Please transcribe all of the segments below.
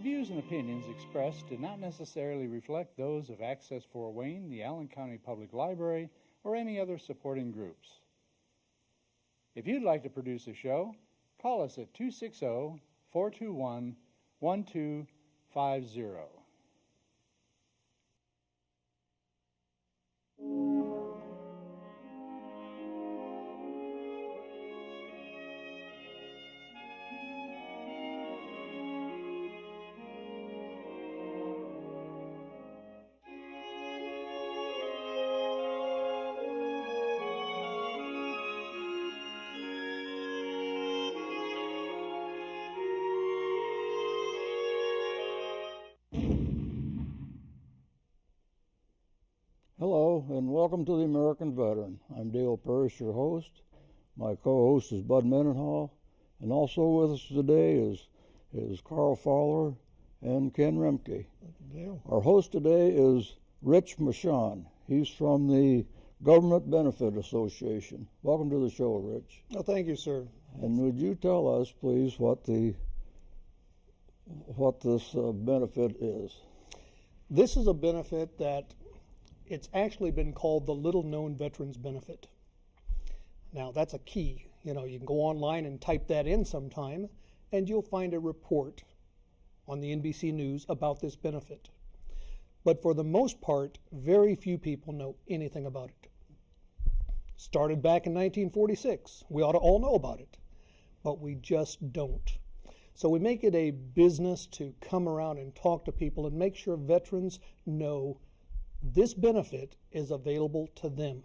views and opinions expressed do not necessarily reflect those of Access Fort Wayne, the Allen County Public Library, or any other supporting groups. If you'd like to produce a show, call us at 260-421-1250. Hello, and welcome to the American Veteran. I'm Dale Parrish, your host. My co-host is Bud Mendenhall, and also with us today is Carl Fowler and Ken Remke. Our host today is Rich Moushon. He's from the Government Benefit Association. Welcome to the show, Rich. Oh, thank you, sir. And would you tell us, please, what this benefit is? This is a benefit that it's actually been called the Little Known Veterans Benefit. Now, that's a key. You can go online and type that in sometime, and you'll find a report on the NBC News about this benefit. But for the most part, very few people know anything about it. Started back in 1946. We ought to all know about it, but we just don't. So we make it a business to come around and talk to people and make sure veterans know this benefit is available to them.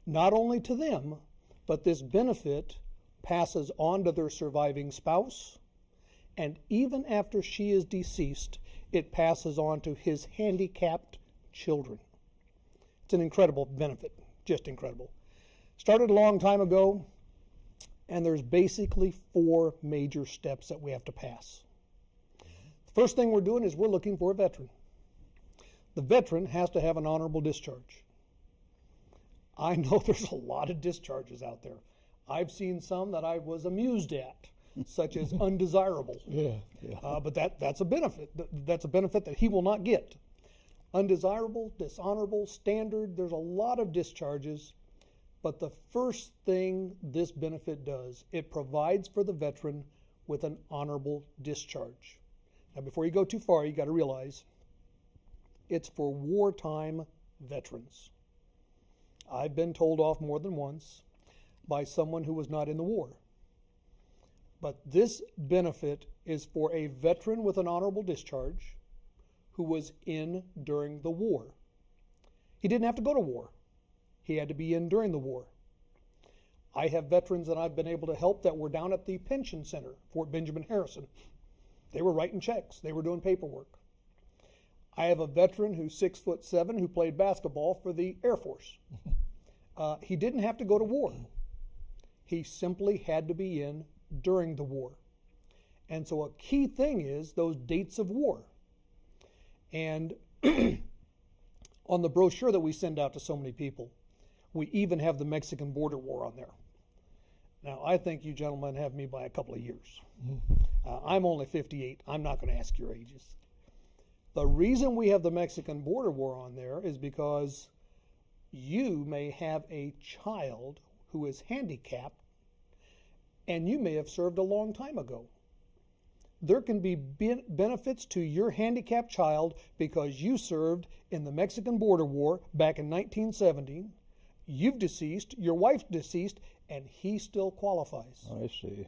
Not only to them, but this benefit passes on to their surviving spouse, and even after she is deceased, it passes on to his handicapped children. It's an incredible benefit, just incredible. Started a long time ago, and there's basically 4 major steps that we have to pass. The first thing we're doing is we're looking for a veteran. The veteran has to have an honorable discharge. I know there's a lot of discharges out there. I've seen some that I was amused at, such as undesirable. But that's a benefit. That's a benefit that he will not get. Undesirable, dishonorable, standard, there's a lot of discharges. But the first thing this benefit does, it provides for the veteran with an honorable discharge. Now, before you go too far, you got to realize it's for wartime veterans. I've been told off more than once by someone who was not in the war. But this benefit is for a veteran with an honorable discharge who was in during the war. He didn't have to go to war. He had to be in during the war. I have veterans that I've been able to help that were down at the pension center, Fort Benjamin Harrison. They were writing checks. They were doing paperwork. I have a veteran who's 6'7" who played basketball for the Air Force. He didn't have to go to war. He simply had to be in during the war. And so a key thing is those dates of war. And on the brochure that we send out to so many people, we even have the Mexican border war on there. Now, I think you gentlemen have me by a couple of years. I'm only 58. I'm not going to ask your ages. The reason we have the Mexican border war on there is because you may have a child who is handicapped and you may have served a long time ago. There can be benefits to your handicapped child because you served in the Mexican border war back in 1970. You've deceased, your wife's deceased, and he still qualifies. I see.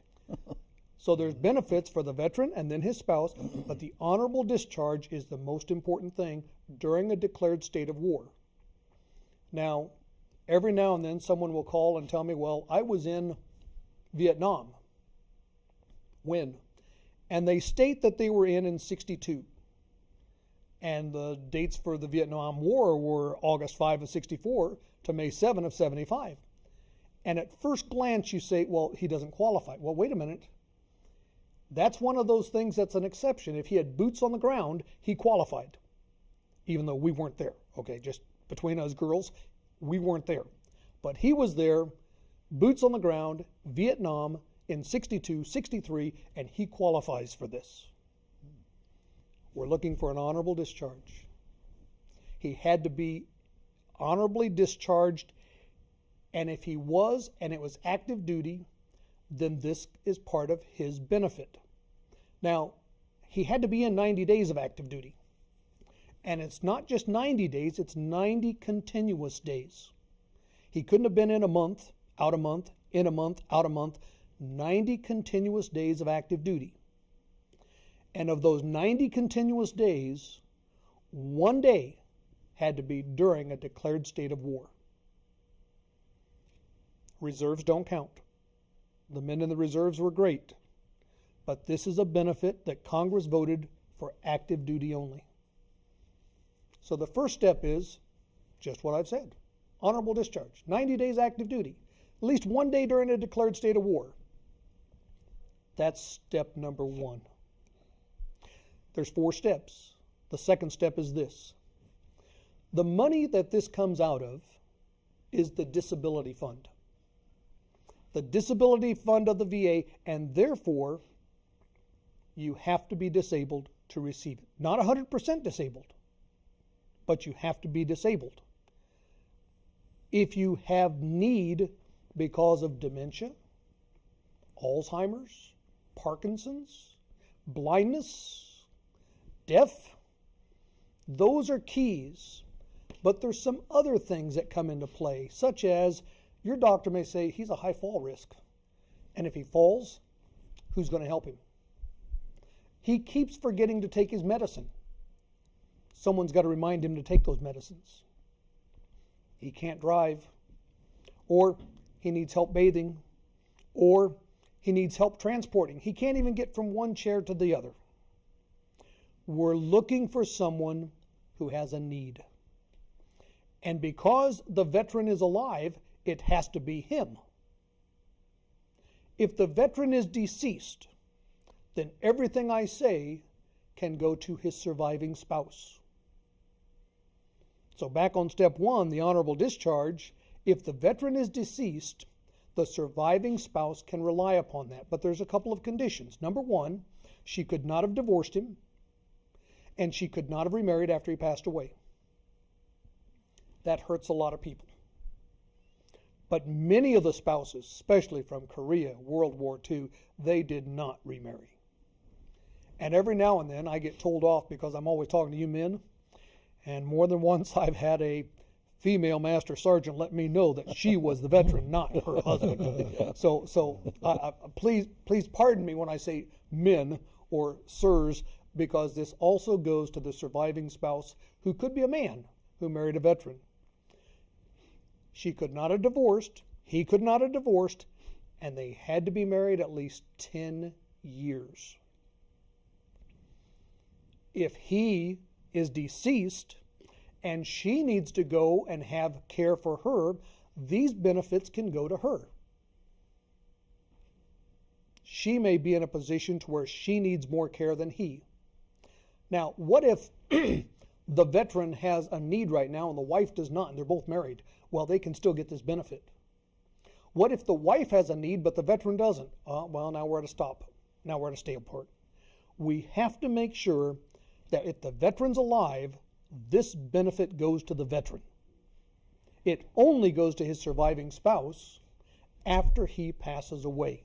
So there's benefits for the veteran and then his spouse, but the honorable discharge is the most important thing during a declared state of war. Now, every now and then someone will call and tell me, well, I was in Vietnam. When? And they state that they were in 62. And the dates for the Vietnam War were August 5 of 64 to May 7 of 75. And at first glance you say, well, he doesn't qualify. Well, wait a minute. That's one of those things that's an exception. If he had boots on the ground, he qualified, even though we weren't there. Okay, just between us girls, we weren't there. But he was there, boots on the ground, Vietnam in 62, 63, and he qualifies for this. We're looking for an honorable discharge. He had to be honorably discharged, and if he was, and it was active duty, then this is part of his benefit. Now, he had to be in 90 days of active duty. And it's not just 90 days, it's 90 continuous days. He couldn't have been in a month, out a month, in a month, out a month, 90 continuous days of active duty. And of those 90 continuous days, 1 day had to be during a declared state of war. Reserves don't count. The men in the reserves were great, but this is a benefit that Congress voted for active duty only. So the first step is just what I've said. Honorable discharge. 90 days active duty. At least 1 day during a declared state of war. That's step number 1. There's 4 steps. The second step is this. The money that this comes out of is the disability fund. The disability fund of the VA, and therefore you have to be disabled to receive it. Not 100% disabled, but you have to be disabled. If you have need because of dementia, Alzheimer's, Parkinson's, blindness, deaf, those are keys. But there's some other things that come into play, such as your doctor may say he's a high fall risk. And if he falls, who's going to help him? He keeps forgetting to take his medicine. Someone's got to remind him to take those medicines. He can't drive, or he needs help bathing, or he needs help transporting. He can't even get from one chair to the other. We're looking for someone who has a need. And because the veteran is alive, it has to be him. If the veteran is deceased, then everything I say can go to his surviving spouse. So back on step 1, the honorable discharge, if the veteran is deceased, the surviving spouse can rely upon that. But there's a couple of conditions. Number 1, she could not have divorced him, and she could not have remarried after he passed away. That hurts a lot of people. But many of the spouses, especially from Korea, World War II, they did not remarry. And every now and then I get told off because I'm always talking to you men. And more than once I've had a female master sergeant let me know that she was the veteran, not her husband. So please pardon me when I say men or sirs, because this also goes to the surviving spouse who could be a man who married a veteran. She could not have divorced, he could not have divorced, and they had to be married at least 10 years. If he is deceased and she needs to go and have care for her, these benefits can go to her. She may be in a position to where she needs more care than he. Now, what if the veteran has a need right now and the wife does not, and they're both married? Well, they can still get this benefit. What if the wife has a need but the veteran doesn't? Well, now we're at a stop. Now we're at a stay apart. We have to make sure that if the veteran's alive, this benefit goes to the veteran. It only goes to his surviving spouse after he passes away.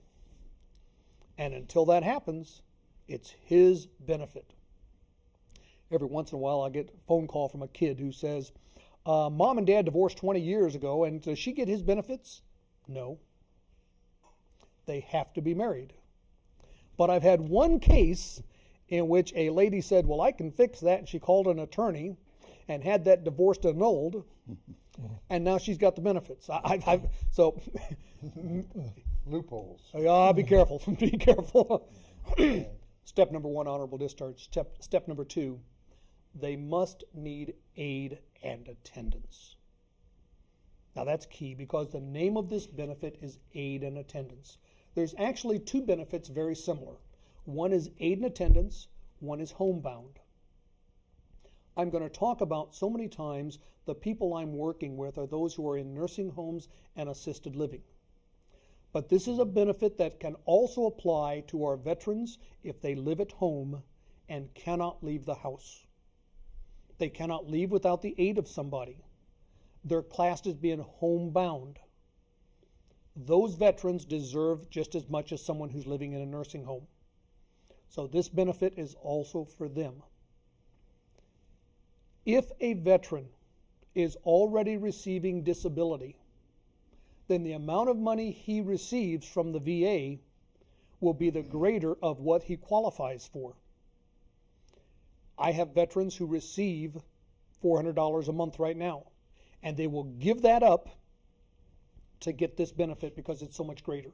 And until that happens, it's his benefit. Every once in a while I get a phone call from a kid who says, Mom and Dad divorced 20 years ago, and does she get his benefits? No. They have to be married. But I've had one case in which a lady said, well, I can fix that, and she called an attorney and had that divorce annulled, and now she's got the benefits. So Loopholes. be careful. Be careful. Step number 1, honorable discharge. Step number 2, they must need aid and attendance. Now that's key because the name of this benefit is aid and attendance. There's actually 2 benefits very similar. One is aid and attendance, one is homebound. I'm going to talk about so many times the people I'm working with are those who are in nursing homes and assisted living. But this is a benefit that can also apply to our veterans if they live at home and cannot leave the house. They cannot leave without the aid of somebody. They're classed as being homebound. Those veterans deserve just as much as someone who's living in a nursing home. So this benefit is also for them. If a veteran is already receiving disability, then the amount of money he receives from the VA will be the greater of what he qualifies for. I have veterans who receive $400 a month right now, and they will give that up to get this benefit because it's so much greater.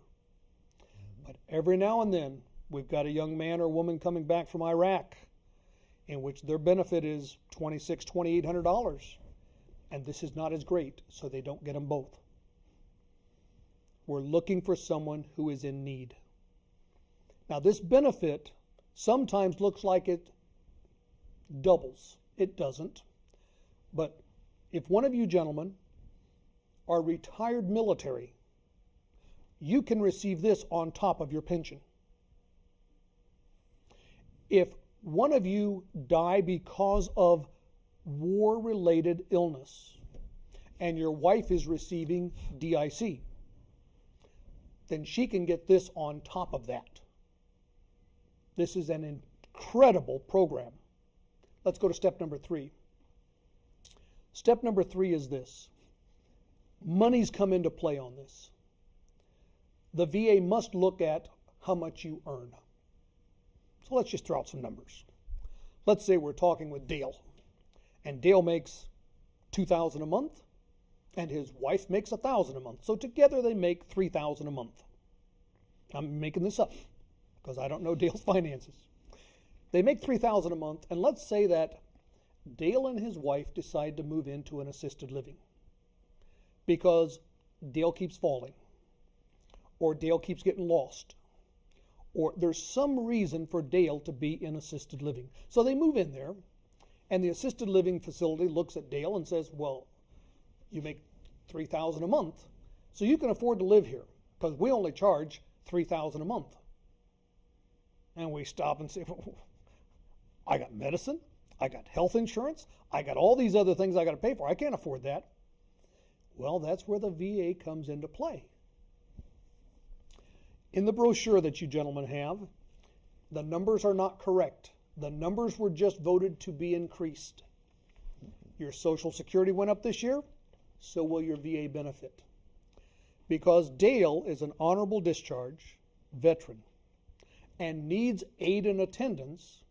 But every now and then, we've got a young man or woman coming back from Iraq in which their benefit is $2,600, $2,800, and this is not as great, so they don't get them both. We're looking for someone who is in need. Now, this benefit sometimes looks like it doubles. It doesn't. But if one of you gentlemen are retired military, you can receive this on top of your pension. If one of you die because of war-related illness and your wife is receiving DIC, then she can get this on top of that. This is an incredible program. Let's go to step number 3. Step number 3 is this. Money's come into play on this. The VA must look at how much you earn. So let's just throw out some numbers. Let's say we're talking with Dale, and Dale makes $2,000 a month, and his wife makes $1,000 a month. So together they make $3,000 a month. I'm making this up because I don't know Dale's finances. They make $3,000 a month, and let's say that Dale and his wife decide to move into an assisted living because Dale keeps falling, or Dale keeps getting lost, or there's some reason for Dale to be in assisted living. So they move in there, and the assisted living facility looks at Dale and says, well, you make $3,000 a month, so you can afford to live here because we only charge $3,000 a month. And we stop and say, I got medicine, I got health insurance, I got all these other things I got to pay for. I can't afford that. Well, that's where the VA comes into play. In the brochure that you gentlemen have, the numbers are not correct. The numbers were just voted to be increased. Your Social Security went up this year, so will your VA benefit. Because Dale is an honorable discharge veteran and needs aid and attendance,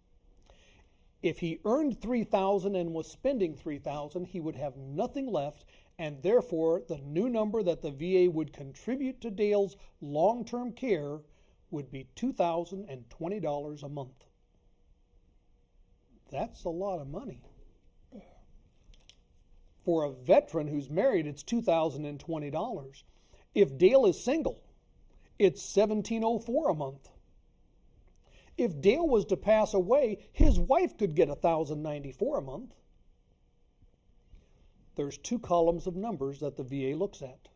if he earned $3,000 and was spending $3,000, he would have nothing left, and therefore the new number that the VA would contribute to Dale's long-term care would be $2,020 a month. That's a lot of money. For a veteran who's married, it's $2,020. If Dale is single, it's $1,704 a month. If Dale was to pass away, his wife could get $1,094 a month. There's 2 columns of numbers that the VA looks at.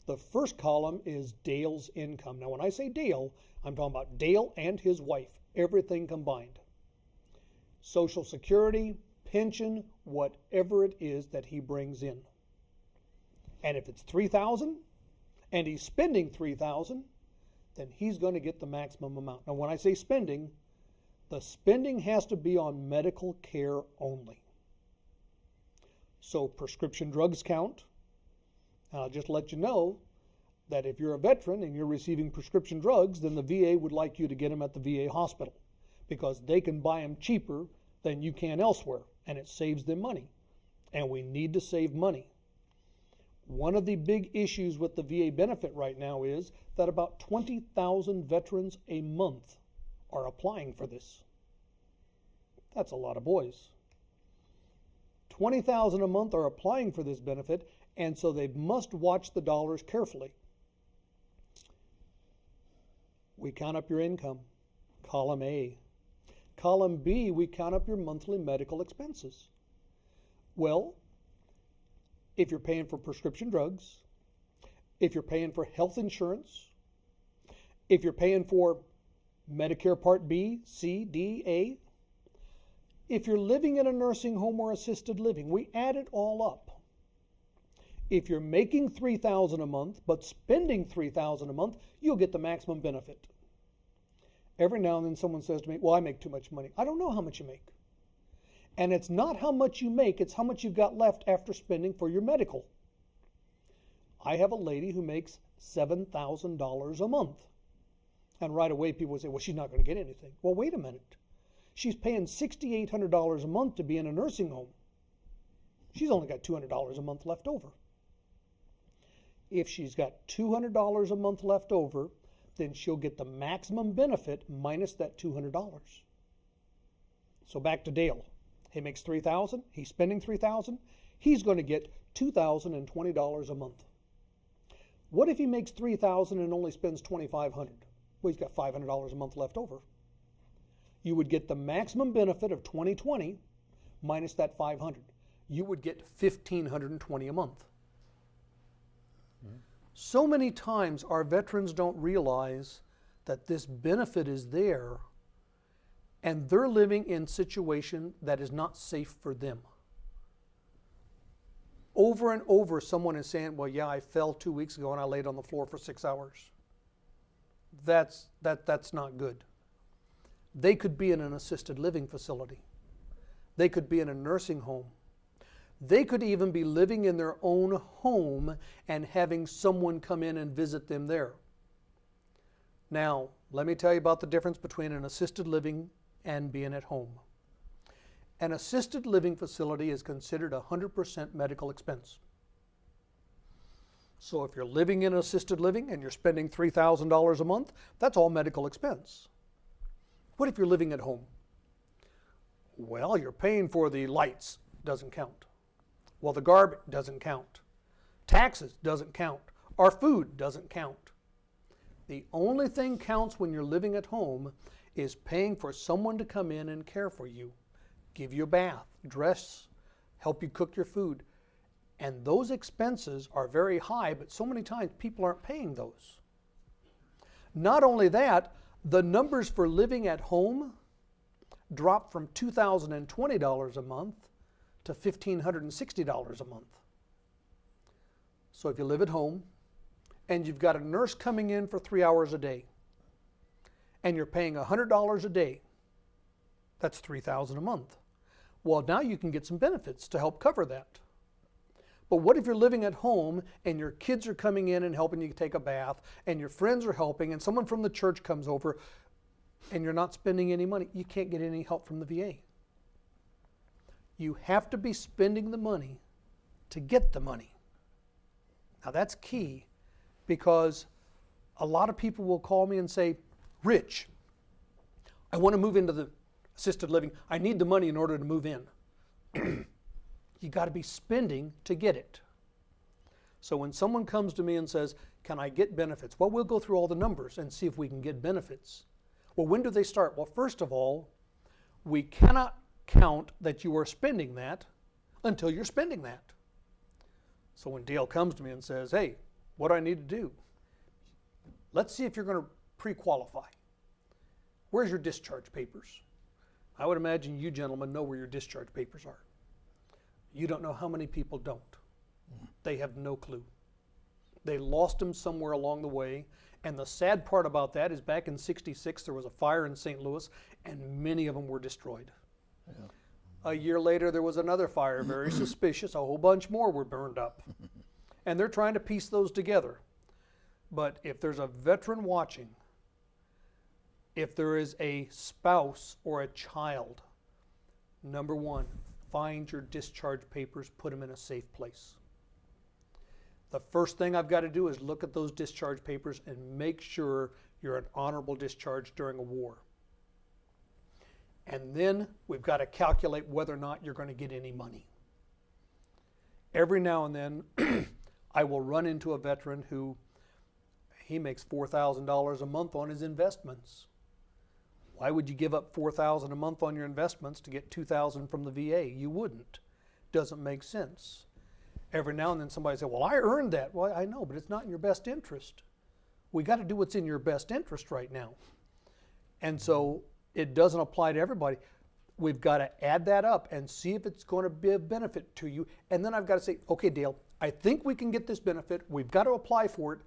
The first column is Dale's income. Now, when I say Dale, I'm talking about Dale and his wife, everything combined. Social Security, pension, whatever it is that he brings in. And if it's $3,000 and he's spending $3,000, then he's going to get the maximum amount. Now, when I say spending, the spending has to be on medical care only. So prescription drugs count. And I'll just let you know that if you're a veteran and you're receiving prescription drugs, then the VA would like you to get them at the VA hospital because they can buy them cheaper than you can elsewhere, and it saves them money. And we need to save money. One of the big issues with the VA benefit right now is that about 20,000 veterans a month are applying for this. That's a lot of boys. 20,000 a month are applying for this benefit, and so they must watch the dollars carefully. We count up your income, column A. Column B, we count up your monthly medical expenses. Well, if you're paying for prescription drugs, if you're paying for health insurance, if you're paying for Medicare Part B, C, D, A, If you're living in a nursing home or assisted living, we add it all up. If you're making $3,000 a month but spending $3,000 a month, you'll get the maximum benefit. Every now and then someone says to me, well, I make too much money. I don't know how much you make. And it's not how much you make, it's how much you've got left after spending for your medical. I have a lady who makes $7,000 a month. And right away people would say, well, she's not going to get anything. Well, wait a minute. She's paying $6,800 a month to be in a nursing home. She's only got $200 a month left over. If she's got $200 a month left over, then she'll get the maximum benefit minus that $200. So back to Dale. He makes $3,000. He's spending $3,000. He's going to get $2,020 a month. What if he makes $3,000 and only spends $2,500? Well, he's got $500 a month left over. You would get the maximum benefit of $2,020 minus that $500. You would get $1,520 a month. So many times our veterans don't realize that this benefit is there and they're living in a situation that is not safe for them. Over and over someone is saying, well, yeah, I fell 2 weeks ago and I laid on the floor for 6 hours. That's not good. They could be in an assisted living facility. They could be in a nursing home. They could even be living in their own home and having someone come in and visit them there. Now, let me tell you about the difference between an assisted living and being at home. An assisted living facility is considered 100% medical expense. So if you're living in assisted living and you're spending $3,000 a month, that's all medical expense. What if you're living at home? Well, you're paying for the lights, doesn't count. Well, the garbage doesn't count. Taxes doesn't count. Our food doesn't count. The only thing counts when you're living at home is paying for someone to come in and care for you, give you a bath, dress, help you cook your food. And those expenses are very high, but so many times people aren't paying those. Not only that, the numbers for living at home drop from $2,020 a month to $1,560 a month. So if you live at home and you've got a nurse coming in for 3 hours a day and you're paying $100 a day, that's $3,000 a month. Well, now you can get some benefits to help cover that. But what if you're living at home and your kids are coming in and helping you take a bath and your friends are helping and someone from the church comes over and you're not spending any money? You can't get any help from the VA. You have to be spending the money to get the money. Now that's key, because a lot of people will call me and say, Rich, I want to move into the assisted living. I need the money in order to move in. You got to be spending to get it. So when someone comes to me and says, can I get benefits? Well, we'll go through all the numbers and see if we can get benefits. Well, when do they start? Well, first of all, we cannot count that you are spending that until you're spending that. So when Dale comes to me and says, hey, what do I need to do? Let's see if you're going to pre-qualify. Where's your discharge papers? I would imagine you gentlemen know where your discharge papers are. You don't know how many people don't. They have no clue. They lost them somewhere along the way. And the sad part about that is back in '66, there was a fire in St. Louis, and many of them were destroyed. Yeah. A year later, there was another fire, very suspicious. A whole bunch more were burned up. And they're trying to piece those together. But if there's a veteran watching, if there is a spouse or a child, number one, find your discharge papers, put them in a safe place. The first thing I've got to do is look at those discharge papers and make sure you're an honorable discharge during a war. And then we've got to calculate whether or not you're going to get any money. Every now and then, I will run into a veteran who he makes $4,000 a month on his investments. Why would you give up $4,000 a month on your investments to get $2,000 from the VA? You wouldn't. Doesn't make sense. Every now and then somebody says, well, I earned that. Well, I know, but it's not in your best interest. We got to do what's in your best interest right now. And so it doesn't apply to everybody. We've got to add that up and see if it's going to be a benefit to you. And then I've got to say, okay, Dale, I think we can get this benefit. We've got to apply for it.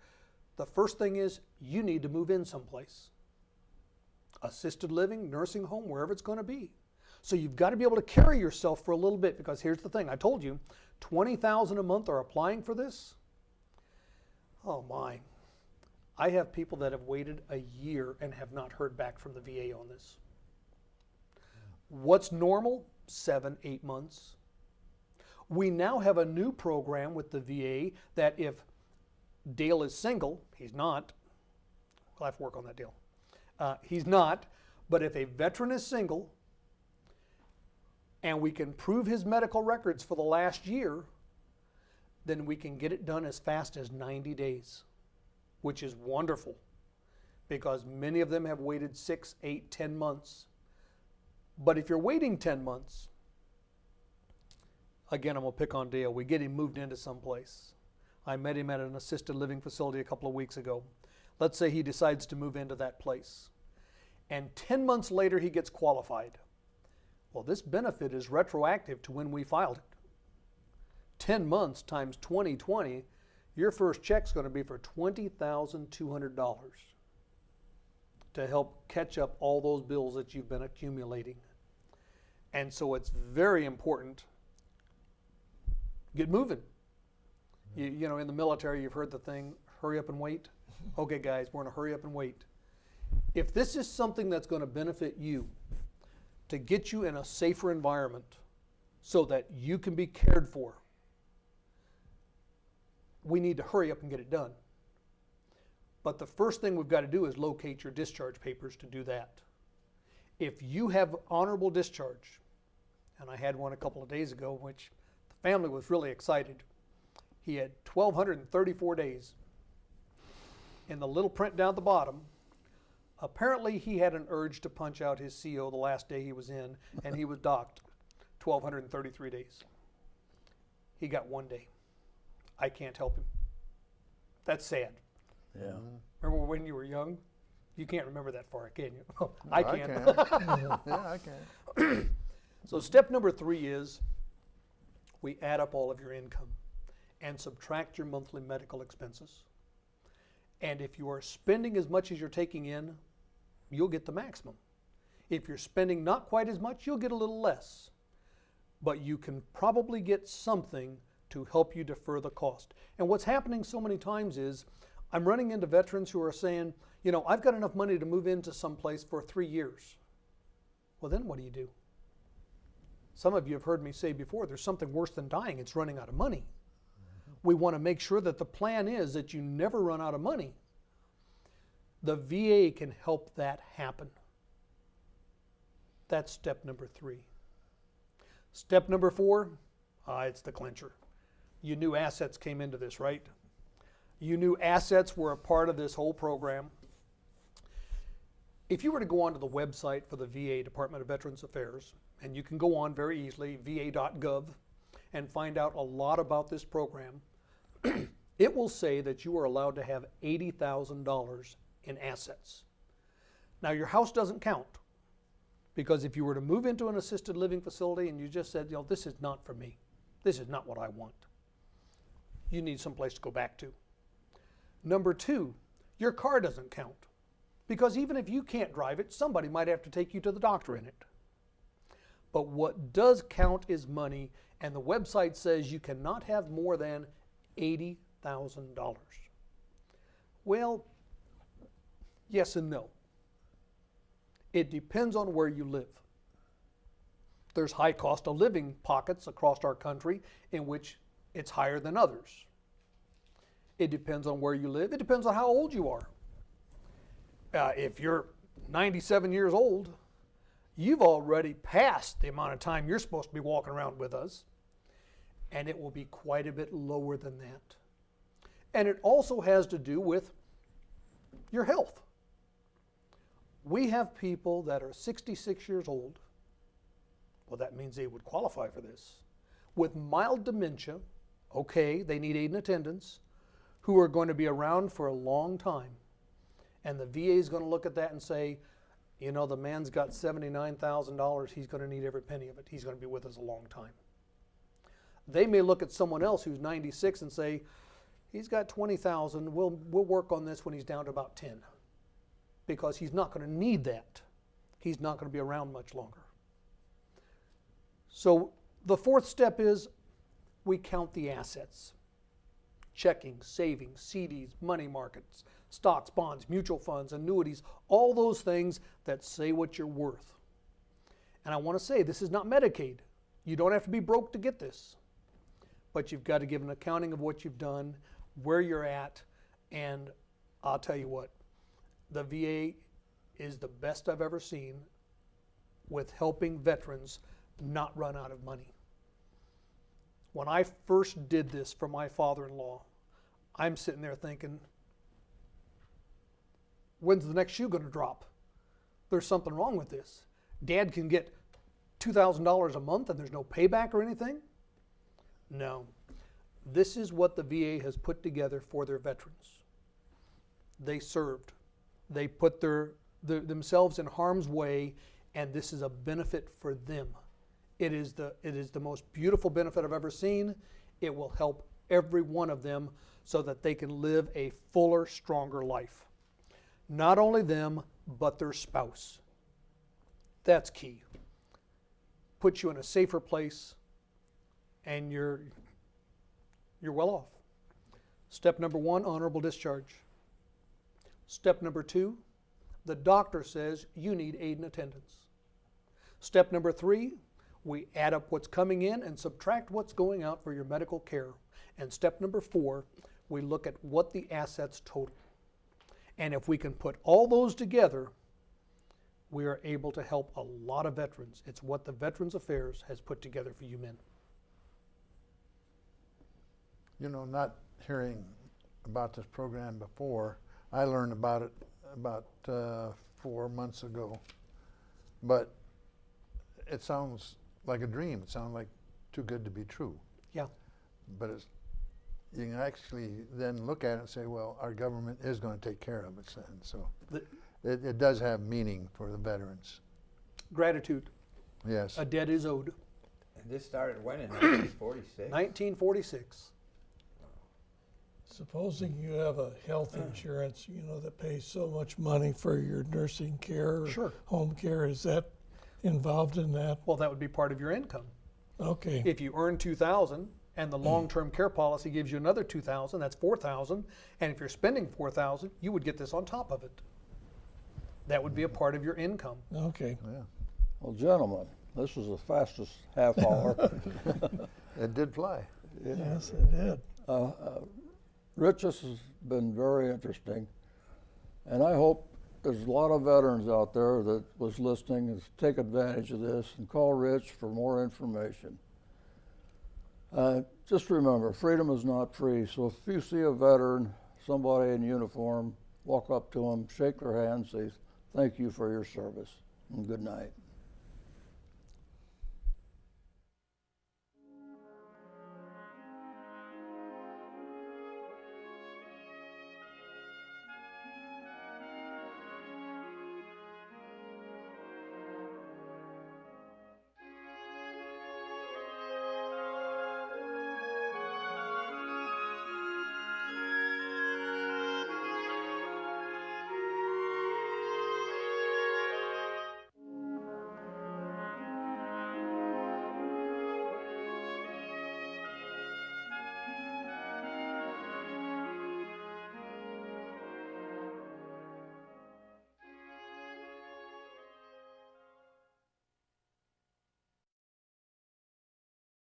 The first thing is you need to move in someplace. Assisted living, nursing home, wherever it's going to be. So you've got to be able to carry yourself for a little bit, because here's the thing. I told you, $20,000 a month are applying for this. Oh my. I have people that have waited a year and have not heard back from the VA on this. What's normal? 7-8 months. We now have a new program with the VA that if Dale is single, he's not. We'll have to work on that, Dale. He's not, but if a veteran is single and we can prove his medical records for the last year, then we can get it done as fast as 90 days, which is wonderful, because many of them have waited 6, 8, 10 months. But if you're waiting 10 months, again, I'm going to pick on Dale. We get him moved into someplace. I met him at an assisted living facility a couple of weeks ago. Let's say he decides to move into that place. And 10 months later, he gets qualified. Well, this benefit is retroactive to when we filed it. 10 months times 2020, your first check's going to be for $20,200 to help catch up all those bills that you've been accumulating. And so it's very important. Get moving. You know, in the military, you've heard the thing, hurry up and wait. Okay, guys, we're going to hurry up and wait. If this is something that's going to benefit you, to get you in a safer environment so that you can be cared for, we need to hurry up and get it done. But the first thing we've got to do is locate your discharge papers to do that. If you have honorable discharge, and I had one a couple of days ago, which the family was really excited. He had 1,234 days. In the little print down at the bottom, apparently he had an urge to punch out his CO the last day he was in, and he was docked 1,233 days. He got 1 day. I can't help him. That's sad. Yeah. Remember when you were young? You can't remember that far, can you? I can. Yeah, I can. So step number 3 is we add up all of your income and subtract your monthly medical expenses. And if you are spending as much as you're taking in, you'll get the maximum. If you're spending not quite as much, you'll get a little less. But you can probably get something to help you defer the cost. And what's happening so many times is I'm running into veterans who are saying, you know, I've got enough money to move into someplace for 3 years. Well, then what do? Some of you have heard me say before, there's something worse than dying. It's running out of money. We want to make sure that the plan is that you never run out of money. The VA can help that happen. That's step number 3. Step number 4, it's the clincher. You knew assets came into this, right? You knew assets were a part of this whole program. If you were to go onto the website for the VA, Department of Veterans Affairs, and you can go on very easily, va.gov, and find out a lot about this program, it will say that you are allowed to have $80,000 in assets. Now, your house doesn't count, because if you were to move into an assisted living facility and you just said, you know, this is not for me, this is not what I want, you need someplace to go back to. Number 2, your car doesn't count, because even if you can't drive it, somebody might have to take you to the doctor in it. But what does count is money, and the website says you cannot have more than $80,000. Well, yes and no. It depends on where you live. There's high cost of living pockets across our country in which it's higher than others. It depends on where you live. It depends on how old you are. If you're 97 years old, you've already passed the amount of time you're supposed to be walking around with us, and it will be quite a bit lower than that. And it also has to do with your health. We have people that are 66 years old, well, that means they would qualify for this, with mild dementia, okay, they need aid and attendance, who are going to be around for a long time. And the VA is going to look at that and say, You know, the man's got $79,000. He's going to need every penny of it. He's going to be with us a long time. They may look at someone else who's 96 and say, he's got 20,000. We'll work on this when he's down to about 10, because he's not going to need that. He's not going to be around much longer. So the fourth step is we count the assets. Checking, savings, CDs, money markets, stocks, bonds, mutual funds, annuities, all those things that say what you're worth. And I want to say, this is not Medicaid. You don't have to be broke to get this. But you've got to give an accounting of what you've done, where you're at, and I'll tell you what, the VA is the best I've ever seen with helping veterans not run out of money. When I first did this for my father-in-law, I'm sitting there thinking, when's the next shoe going to drop? There's something wrong with this. Dad can get $2,000 a month and there's no payback or anything? No. This is what the VA has put together for their veterans. They served. They put themselves in harm's way, and this is a benefit for them. It is the most beautiful benefit I've ever seen. It will help every one of them so that they can live a fuller, stronger life. Not only them, but their spouse. That's key. Puts you in a safer place, and you're well off. Step number 1, honorable discharge. Step number 2, the doctor says you need aid and attendance. Step number 3, we add up what's coming in and subtract what's going out for your medical care. And step number 4, we look at what the assets total. And if we can put all those together, we are able to help a lot of veterans. It's what the Veterans Affairs has put together for you men. You know, not hearing about this program before, I learned about it about 4 months ago. But it sounds like a dream. It sounds like too good to be true. Yeah. But you can actually then look at it and say, well, our government is going to take care of it. And so it does have meaning for the veterans. Gratitude. Yes. A debt is owed. And this started when, in 1946? 1946. Supposing you have a health insurance, that pays so much money for your nursing care or Sure. home care, is that involved in that? Well, that would be part of your income. Okay. If you earn $2,000 and the long-term care policy gives you another $2,000, that's $4,000. And if you're spending $4,000, you would get this on top of it. That would be a part of your income. Okay. Yeah. Well, gentlemen, this was the fastest half hour. It did fly. Yes, it did. Rich, this has been very interesting, and I hope there's a lot of veterans out there that was listening and take advantage of this and call Rich for more information. Just remember, freedom is not free, so if you see a veteran, somebody in uniform, walk up to them, shake their hand, say thank you for your service, and good night.